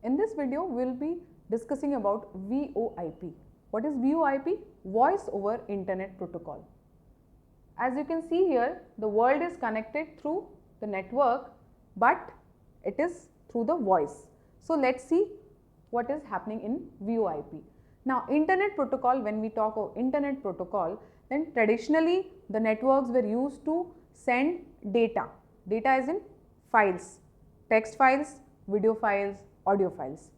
In this video, we will be discussing about VoIP. What is VoIP? Voice over Internet Protocol. As you can see here, the world is connected through the network, but it is through the voice. So let's see what is happening in VoIP. Now, Internet Protocol, when we talk of Internet Protocol, then traditionally the networks were used to send data. Data is in files, text files, video files, audio files.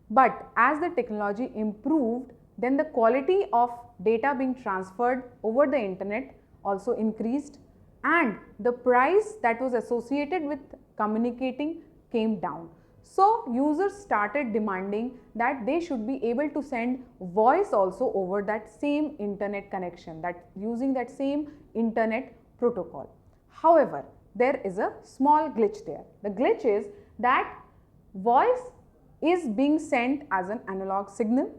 But as the technology improved, then the quality of data being transferred over the internet also increased, and the price that was associated with communicating came down. So users started demanding that they should be able to send voice also over that same internet connection, that using that same internet protocol. However, there is a small glitch there. The glitch is that voice is being sent as an analog signal.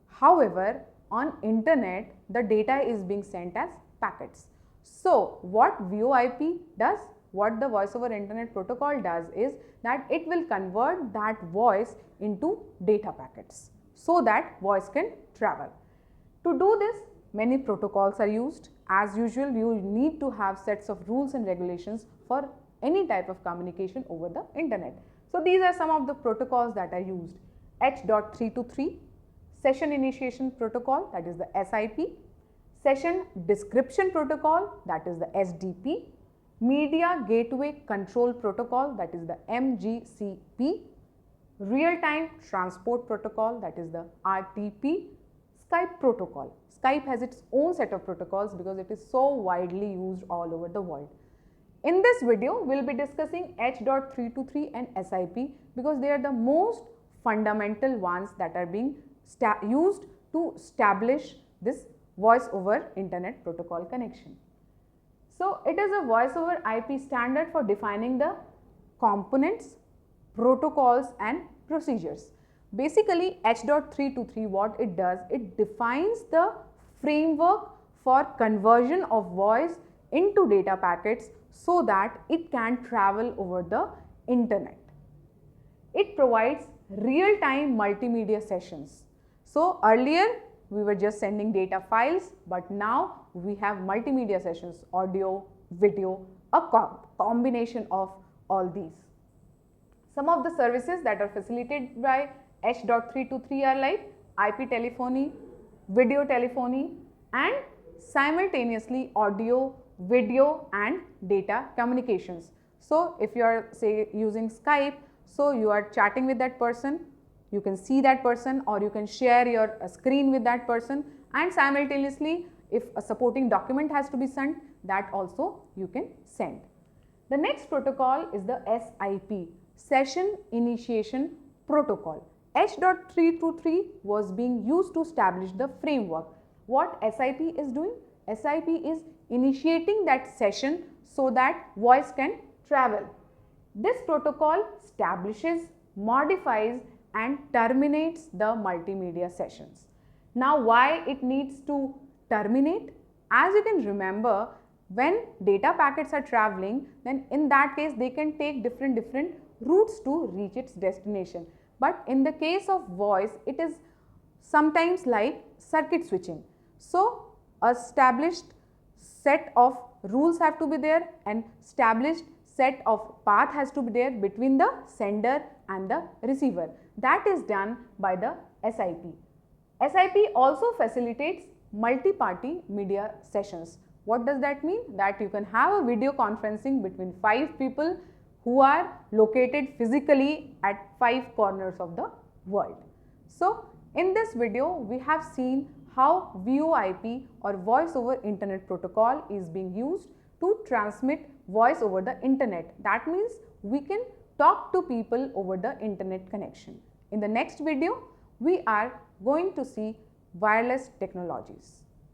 However, on internet, the data is being sent as packets. So what VoIP does, what the voice over internet protocol does is that it will convert that voice into data packets so that voice can travel. To do this, many protocols are used. As usual, you need to have sets of rules and regulations for any type of communication over the internet. So these are some of the protocols that are used. H.323, Session Initiation Protocol, that is the SIP, Session Description Protocol, that is the SDP, Media Gateway Control Protocol, that is the MGCP, Real-Time Transport Protocol, that is the RTP, Skype Protocol. Skype has its own set of protocols because it is so widely used all over the world. In this video, we will be discussing H.323 and SIP because they are the most fundamental ones that are being used to establish this voice over internet protocol connection. So it is a voice over IP standard for defining the components, protocols and procedures. Basically, H.323, what it does, it defines the framework for conversion of voice into data packets so that it can travel over the internet. It provides real-time multimedia sessions. So earlier we were just sending data files, but now we have multimedia sessions, audio, video, a combination of all these. Some of the services that are facilitated by H.323 are like IP telephony, video telephony and simultaneously audio, video and data communications. So if you are say using Skype, so you are chatting with that person, you can see that person or you can share your screen with that person, and simultaneously if a supporting document has to be sent, that also you can send. The next protocol is the SIP, Session Initiation Protocol. H.323 was being used to establish the framework. What SIP is doing? SIP is initiating that session so that voice can travel. This protocol establishes, modifies and terminates the multimedia sessions. Now, why it needs to terminate? As you can remember, when data packets are traveling, then in that case they can take different routes to reach its destination. But in the case of voice, it is sometimes like circuit switching. So established set of rules have to be there and established set of path has to be there between the sender and the receiver. That is done by the SIP. SIP also facilitates multi-party media sessions. What does that mean? That you can have a video conferencing between 5 people who are located physically at 5 corners of the world. So in this video, we have seen how VoIP or voice over internet protocol is being used to transmit voice over the internet. That means we can talk to people over the internet connection. In the next video, we are going to see wireless technologies.